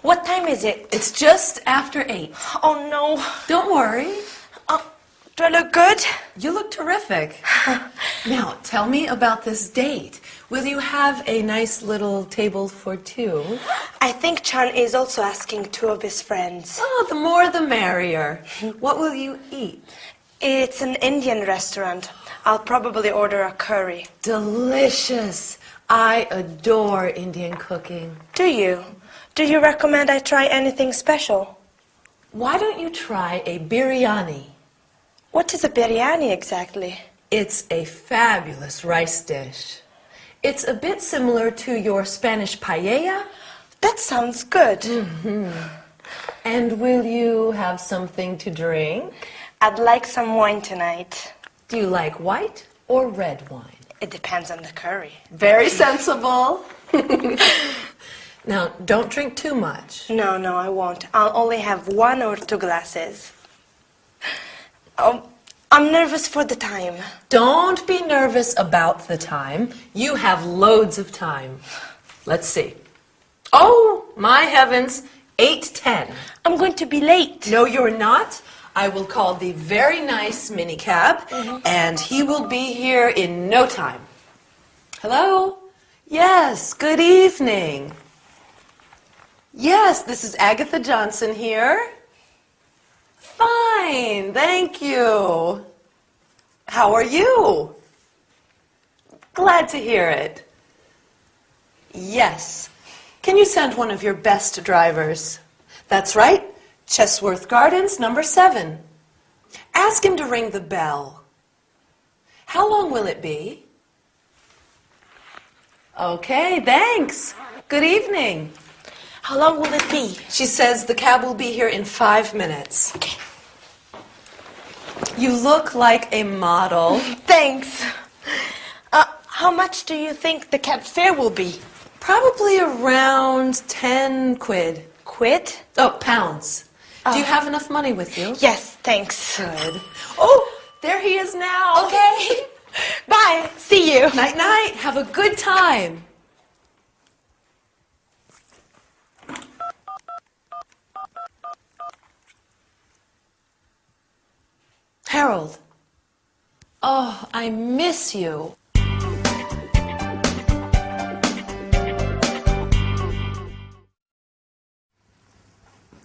What time is it? It's just after 8. Oh no. Don't worry. Do I look good? You look terrific. Now, tell me about this date. Will you have a nice little table for two? I think Chan is also asking two of his friends. Oh, the more the merrier. What will you eat? It's an Indian restaurant. I'll probably order a curry. Delicious. I adore Indian cooking. Do you? Do you recommend I try anything special? Why don't you try a biryani? What is a biryani exactly? It's a fabulous rice dish. It's a bit similar to your Spanish paella. That sounds good. Mm-hmm. And will you have something to drink? I'd like some wine tonight. Do you like white or red wine? It depends on the curry. Very sensible. Now, don't drink too much. No, I won't. I'll only have 1 or 2 glasses. I'm nervous for the time. Don't be nervous about the time. You have loads of time. Let's see. Oh, my heavens, 8:10. I'm going to be late. No, you're not. I will call the very nice minicab, and he will be here in no time. Hello? Yes, good evening. Yes, this is Agatha Johnson here. Fine, thank you. How are you? Glad to hear it. Yes. Can you send one of your best drivers? That's right. Chesworth Gardens, number 7. Ask him to ring the bell. How long will it be? Okay, thanks. Good evening. How long will it be? She says the cab will be here in 5 minutes. Okay. You look like a model. Thanks. How much do you think the cab fare will be? Probably around 10 quid. Quid? Oh, pounds. Do you have enough money with you? Yes, thanks. Good. Oh, there he is now. Okay. Bye. See you. Night, night. Have a good time. Harold. Oh, I miss you.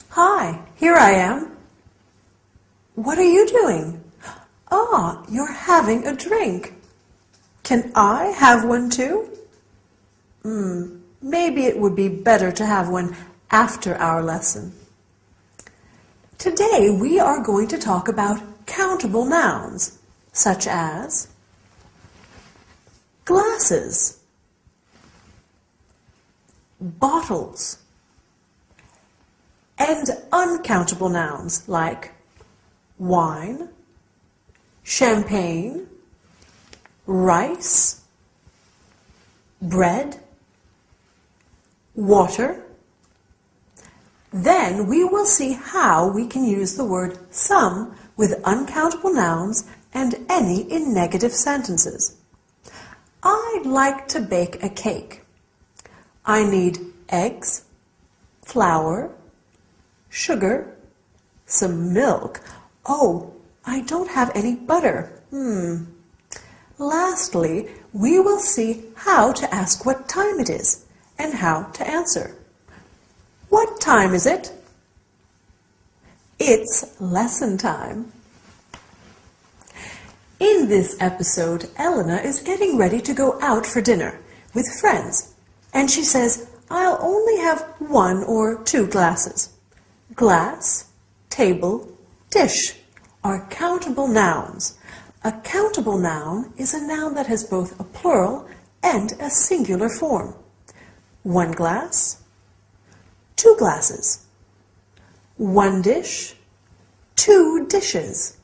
Hi, here I am. What are you doing? Ah, you're having a drink. Can I have one too? Maybe it would be better to have one after our lesson. Today we are going to talk about countable nouns, such as glasses, bottles, and uncountable nouns like wine, champagne, rice, bread, water. Then we will see how we can use the word some with uncountable nouns and any in negative sentences. I'd like to bake a cake. I need eggs, flour, sugar, some milk. Oh, I don't have any butter. Lastly, we will see how to ask what time it is and how to answer. What time is it? It's lesson time. In this episode, Elena is getting ready to go out for dinner with friends, and she says, I'll only have 1 or 2 glasses. Glass, table, dish are countable nouns. A countable noun is a noun that has both a plural and a singular form. 1 glass, 2 glasses. 1 dish, 2 dishes.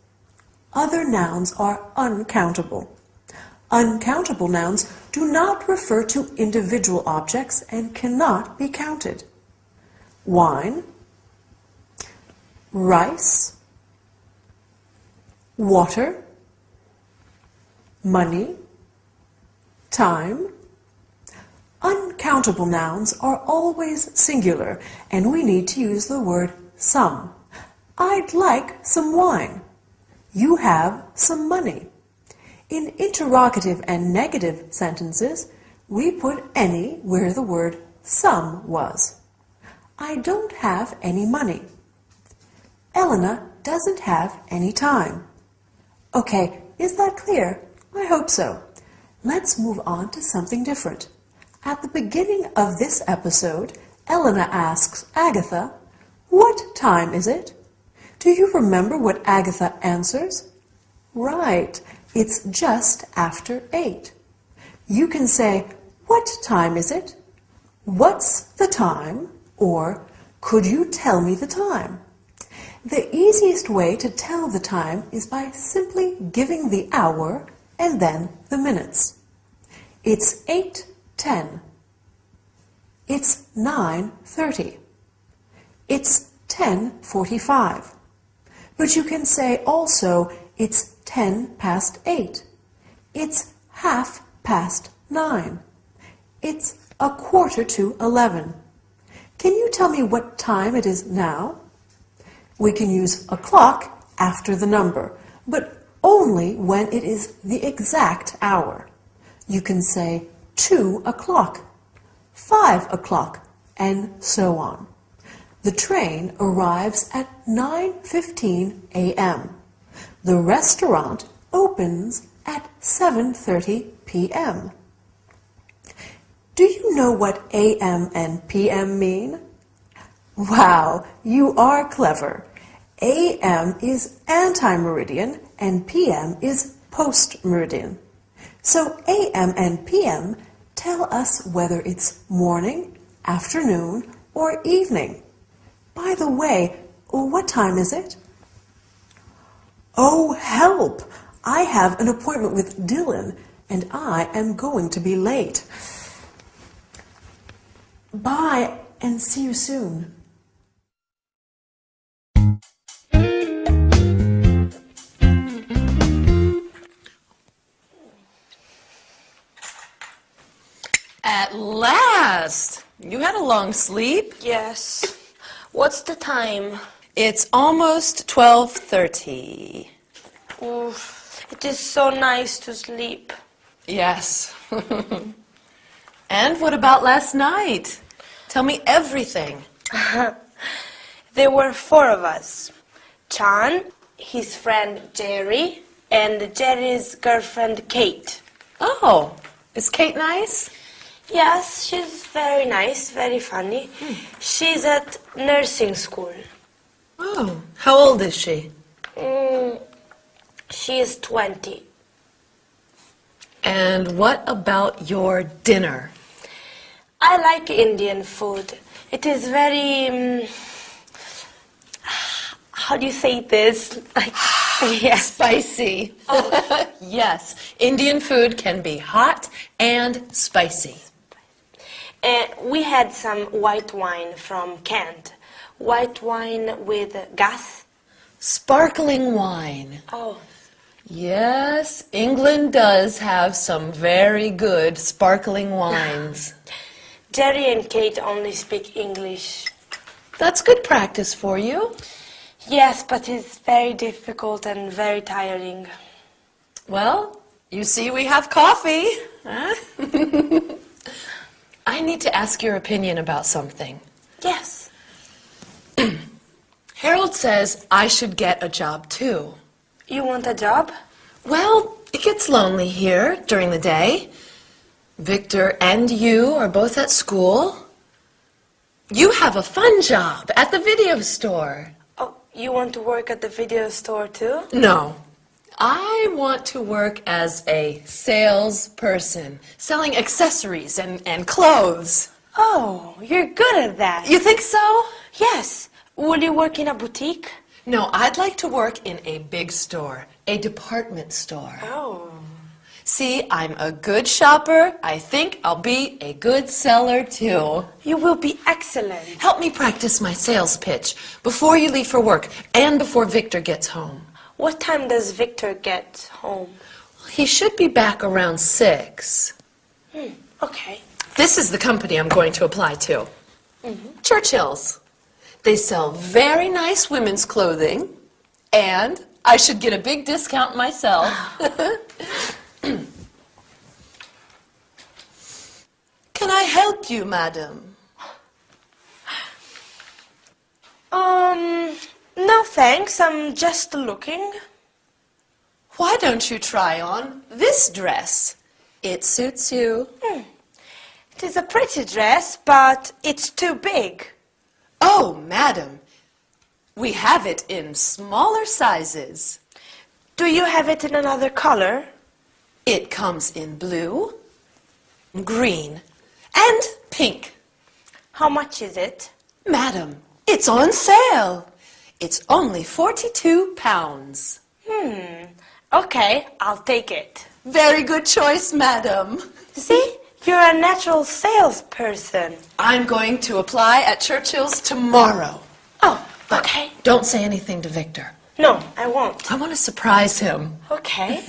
Other nouns are uncountable. Uncountable nouns do not refer to individual objects and cannot be counted. Wine, rice, water, money, time. Uncountable nouns are always singular, and we need to use the word some. I'd like some wine. You have some money. In interrogative and negative sentences, we put any where the word some was. I don't have any money. Elena doesn't have any time. Okay, is that clear? I hope so. Let's move on to something different. At the beginning of this episode, Elena asks Agatha, "What time is it?" Do you remember what Agatha answers? Right, it's just after 8. You can say, "What time is it?" "What's the time?" or "Could you tell me the time?" The easiest way to tell the time is by simply giving the hour and then the minutes. It's 8:10. It's 9:30. It's 10:45. But you can say also it's 10 past 8. It's 9:30. It's 11:15. Can you tell me what time it is now? We can use a clock after the number, but only when it is the exact hour. You can say 2 o'clock, 5 o'clock, and so on. The train arrives at 9:15 a.m. The restaurant opens at 7:30 p.m. Do you know what a.m. and p.m. mean? Wow, you are clever. A.m. is anti-meridian and p.m. is post-meridian. So a.m. and p.m. tell us whether it's morning, afternoon, or evening. By the way, what time is it? Oh, help! I have an appointment with Dylan, and I am going to be late. Bye, and see you soon. At last! You had a long sleep. Yes. What's the time? It's almost 12:30. Oof, it is so nice to sleep. Yes. And what about last night? Tell me everything. There were 4 of us. Chan, his friend Jerry, and Jerry's girlfriend Kate. Oh, is Kate nice? Yes, she's very nice, very funny. She's at nursing school. Oh, how old is she? She is 20. And what about your dinner? I like Indian food. It is very... how do you say this? Like, yes. Spicy. Oh. Yes, Indian food can be hot and spicy. We had some white wine from Kent. White wine with gas. Sparkling wine. Oh. Yes, England does have some very good sparkling wines. Jerry and Kate only speak English. That's good practice for you. Yes, but it's very difficult and very tiring. Well, you see we have coffee. Huh? I need to ask your opinion about something. Yes. Harold says I should get a job too. You want a job? Well, it gets lonely here during the day. Victor and you are both at school. You have a fun job at the video store. Oh, you want to work at the video store too? No. I want to work as a salesperson, selling accessories and clothes. Oh, you're good at that. You think so? Yes. Will you work in a boutique? No, I'd like to work in a big store, a department store. Oh. See, I'm a good shopper. I think I'll be a good seller too. You will be excellent. Help me practice my sales pitch before you leave for work and before Victor gets home. What time does Victor get home? He should be back around 6. Okay. This is the company I'm going to apply to. Churchill's. They sell very nice women's clothing, and I should get a big discount myself. Can I help you, madam? No thanks, I'm just looking. Why don't you try on this dress? It suits you. It is a pretty dress, but it's too big. Oh, madam, we have it in smaller sizes. Do you have it in another color? It comes in blue, green, and pink. How much is it? Madam, it's on sale. It's only £42. Okay, I'll take it. Very good choice, madam. See, you're a natural salesperson. I'm going to apply at Churchill's tomorrow. Oh, okay. Don't say anything to Victor. No, I won't. I want to surprise him. Okay.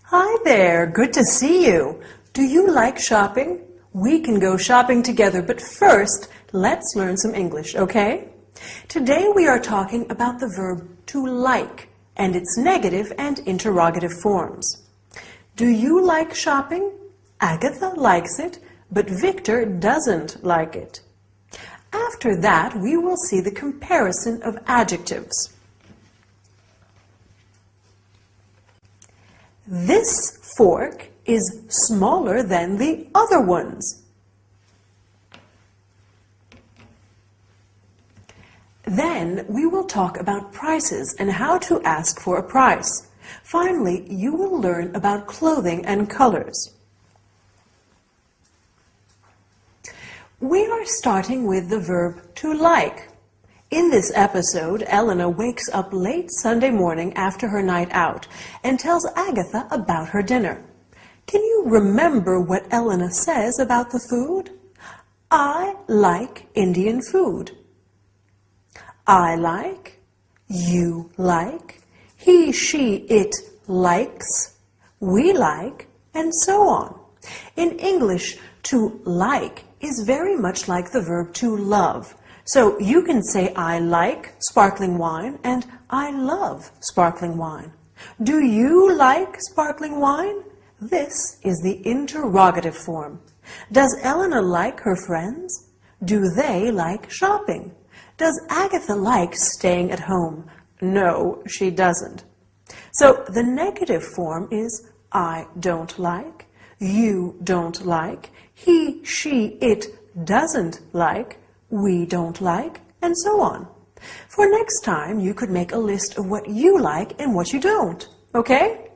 Hi there, good to see you. Do you like shopping? We can go shopping together, but first, let's learn some English, okay? Today we are talking about the verb to like and its negative and interrogative forms. Do you like shopping? Agatha likes it, but Victor doesn't like it. After that, we will see the comparison of adjectives. This fork is smaller than the other ones. Then we will talk about prices and how to ask for a price. Finally, you will learn about clothing and colors. We are starting with the verb to like. In this episode, Elena wakes up late Sunday morning after her night out and tells Agatha about her dinner. Can you remember what Elena says about the food? I like Indian food. I like, you like, he, she, it likes, we like, and so on. In English, to like is very much like the verb to love. So you can say I like sparkling wine and I love sparkling wine. Do you like sparkling wine? This is the interrogative form. Does Elena like her friends? Do they like shopping? Does Agatha like staying at home? No, she doesn't. So the negative form is I don't like, you don't like, he, she, it doesn't like, we don't like, and so on. For next time, you could make a list of what you like and what you don't, okay?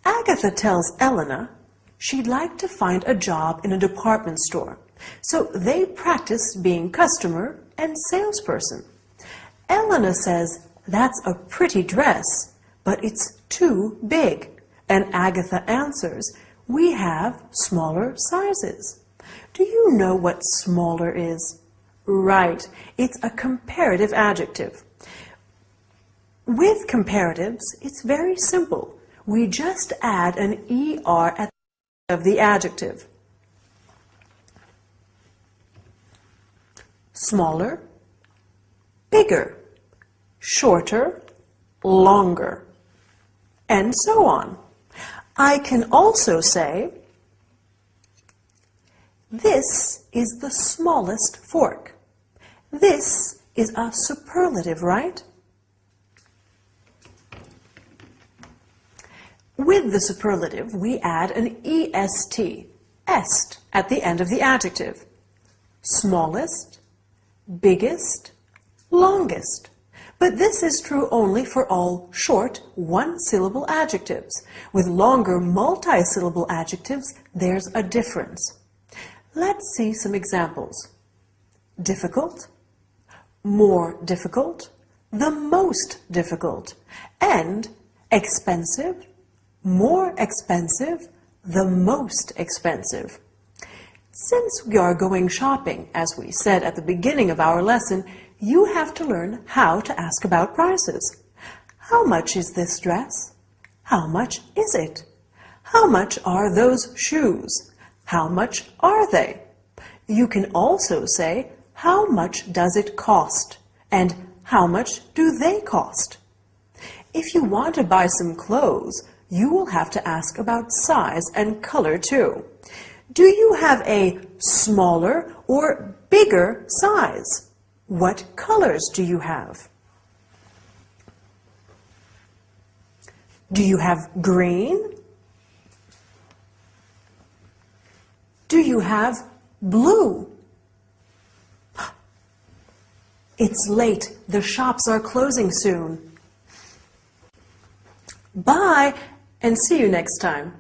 Agatha tells Elena she'd like to find a job in a department store, so they practice being customer and salesperson. Elena says, that's a pretty dress, but it's too big. And Agatha answers, we have smaller sizes. Do you know what smaller is? Right, it's a comparative adjective. With comparatives, it's very simple. We just add an ER at the end of the adjective. Smaller, bigger, shorter, longer, and so on. I can also say, this is the smallest fork. This is a superlative, right? With the superlative, we add an EST, est, at the end of the adjective. Smallest, biggest, longest. But this is true only for all short, one-syllable adjectives. With longer, multi-syllable adjectives, there's a difference. Let's see some examples. Difficult, more difficult, the most difficult, and expensive, more expensive, the most expensive. Since we are going shopping, as we said at the beginning of our lesson, you have to learn how to ask about prices. How much is this dress? How much is it? How much are those shoes? How much are they? You can also say, how much does it cost? And how much do they cost? If you want to buy some clothes, you will have to ask about size and color too. Do you have a smaller or bigger size? What colors do you have? Do you have green? Do you have blue? It's late. The shops are closing soon. Bye, and see you next time.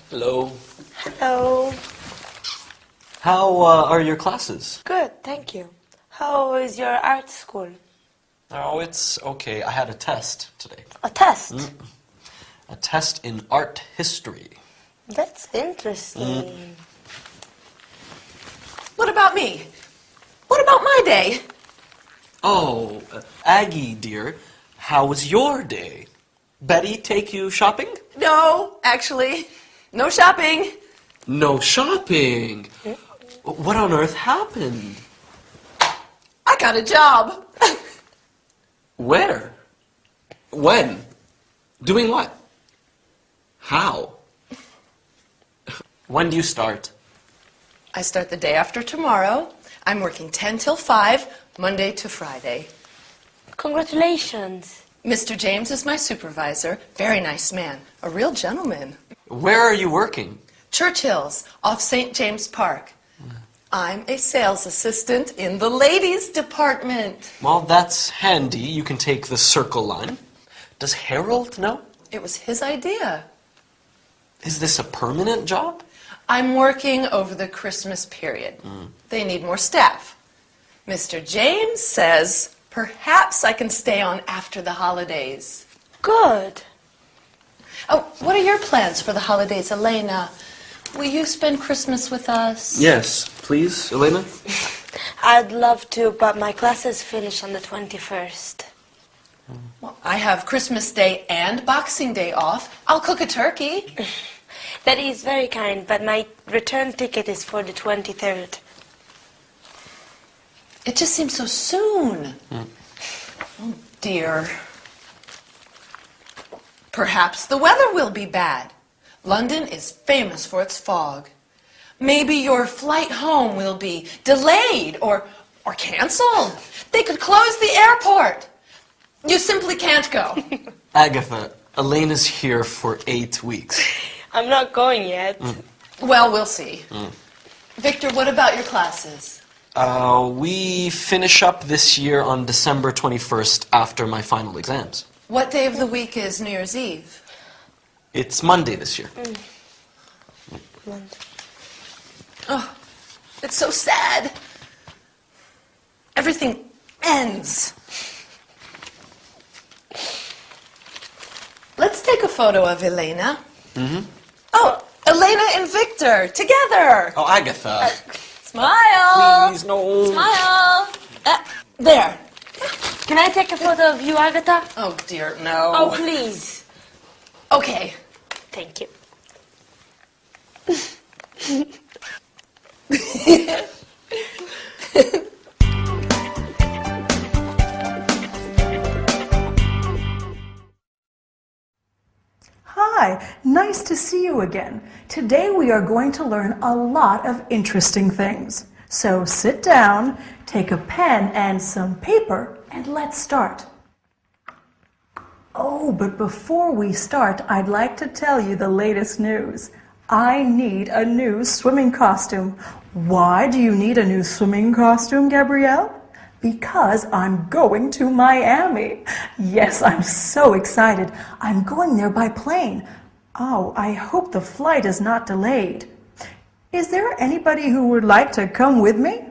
Hello. Hello. How are your classes? Good, thank you. How is your art school? Oh, it's okay. I had a test today. A test? A test in art history. That's interesting. What about me? What about my day? Oh, Aggie, dear, how was your day? Betty take you shopping? No, actually, no shopping. No shopping? What on earth happened? I got a job. Where? When? Doing what? How? When do you start? I start the day after tomorrow. I'm working 10 till 5, Monday to Friday. Congratulations. Mr. James is my supervisor. Very nice man. A real gentleman. Where are you working? Churchill's, off St. James Park. I'm a sales assistant in the ladies department. Well, that's handy. You can take the circle line. Does Harold know? It was his idea. Is this a permanent job? I'm working over the Christmas period. They need more staff. Mr. James says perhaps I can stay on after the holidays. Good. Oh, what are your plans for the holidays, Elena? Will you spend Christmas with us? Yes, please, Elena. I'd love to, but my classes finish on the 21st. Well, I have Christmas Day and Boxing Day off. I'll cook a turkey. That is very kind, but my return ticket is for the 23rd. It just seems so soon. Oh, dear. Perhaps the weather will be bad. London is famous for its fog. Maybe your flight home will be delayed or canceled. They could close the airport. You simply can't go. Agatha, Elena's here for 8 weeks. I'm not going yet. Well, we'll see. Victor, what about your classes? We finish up this year on December 21st after my final exams. What day of the week is New Year's Eve? It's Monday this year. Oh, it's so sad. Everything ends. Let's take a photo of Elena. Oh, Elena and Victor, together. Oh, Agatha. Smile. Please, no. Smile. There. Can I take a photo of you, Agatha? Oh, dear, no. Oh, please. Okay. Thank you. Hi, nice to see you again. Today we are going to learn a lot of interesting things. So sit down, take a pen and some paper, and let's start. Oh, but before we start, I'd like to tell you the latest news. I need a new swimming costume. Why do you need a new swimming costume, Gabrielle? Because I'm going to Miami. Yes, I'm so excited. I'm going there by plane. Oh, I hope the flight is not delayed. Is there anybody who would like to come with me?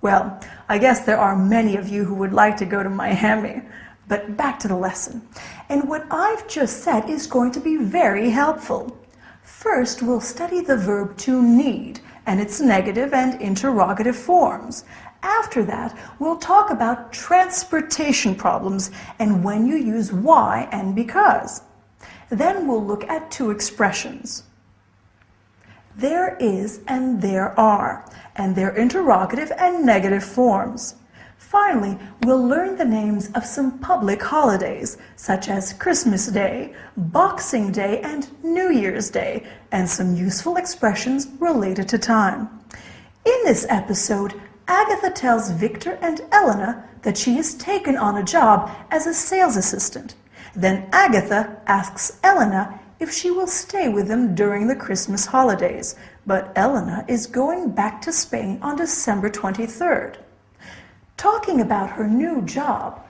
Well, I guess there are many of you who would like to go to Miami. But back to the lesson. And what I've just said is going to be very helpful. First, we'll study the verb to need and its negative and interrogative forms. After that, we'll talk about transportation problems and when you use why and because. Then we'll look at two expressions. There is and there are, and their interrogative and negative forms. Finally, we'll learn the names of some public holidays, such as Christmas Day, Boxing Day, and New Year's Day, and some useful expressions related to time. In this episode, Agatha tells Victor and Elena that she has taken on a job as a sales assistant. Then Agatha asks Elena if she will stay with them during the Christmas holidays, but Elena is going back to Spain on December 23rd. Talking about her new job,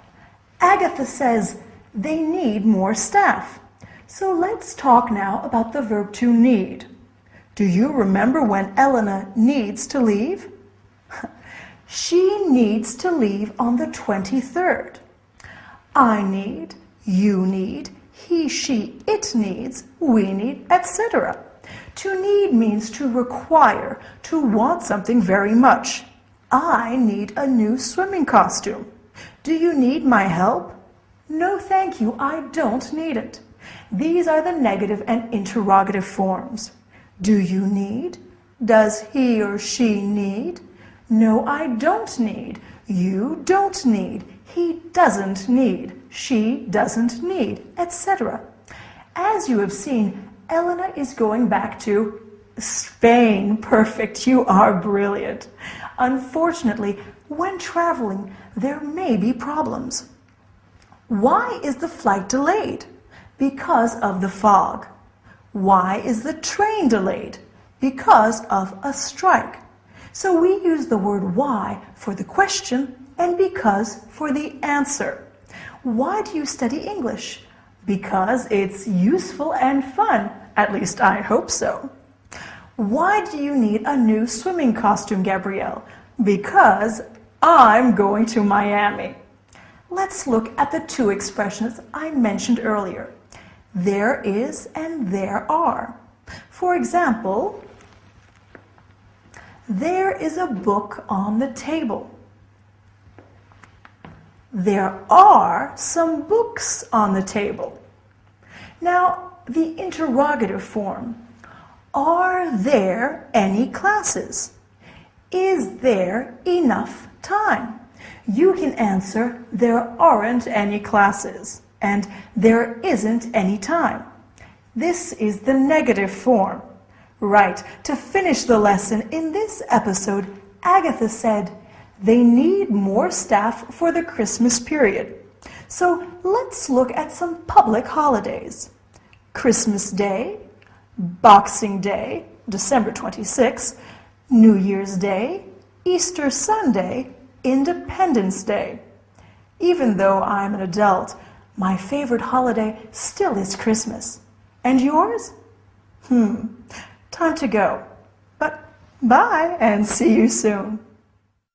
Agatha says they need more staff. So let's talk now about the verb to need. Do you remember when Elena needs to leave? She needs to leave on the 23rd. I need, you need, he, she, it needs, we need, etc. To need means to require, to want something very much. I need a new swimming costume. Do you need my help? No, thank you, I don't need it. These are the negative and interrogative forms. Do you need? Does he or she need? No, I don't need. You don't need. He doesn't need. She doesn't need, etc. As you have seen, Elena is going back to Spain. Perfect, you are brilliant. Unfortunately, when traveling, there may be problems. Why is the flight delayed? Because of the fog. Why is the train delayed? Because of a strike. So we use the word why for the question and because for the answer. Why do you study English? Because it's useful and fun. At least I hope so. Why do you need a new swimming costume, Gabrielle? Because I'm going to Miami. Let's look at the two expressions I mentioned earlier. There is and there are. For example, there is a book on the table. There are some books on the table. Now, the interrogative form. Are there any classes? Is there enough time? You can answer, there aren't any classes, and there isn't any time. This is the negative form. Right, to finish the lesson in this episode, Agatha said, they need more staff for the Christmas period. So let's look at some public holidays. Christmas Day, Boxing Day, December 26th, New Year's Day, Easter Sunday, Independence Day. Even though I'm an adult, my favorite holiday still is Christmas. And yours? Time to go. But bye and see you soon.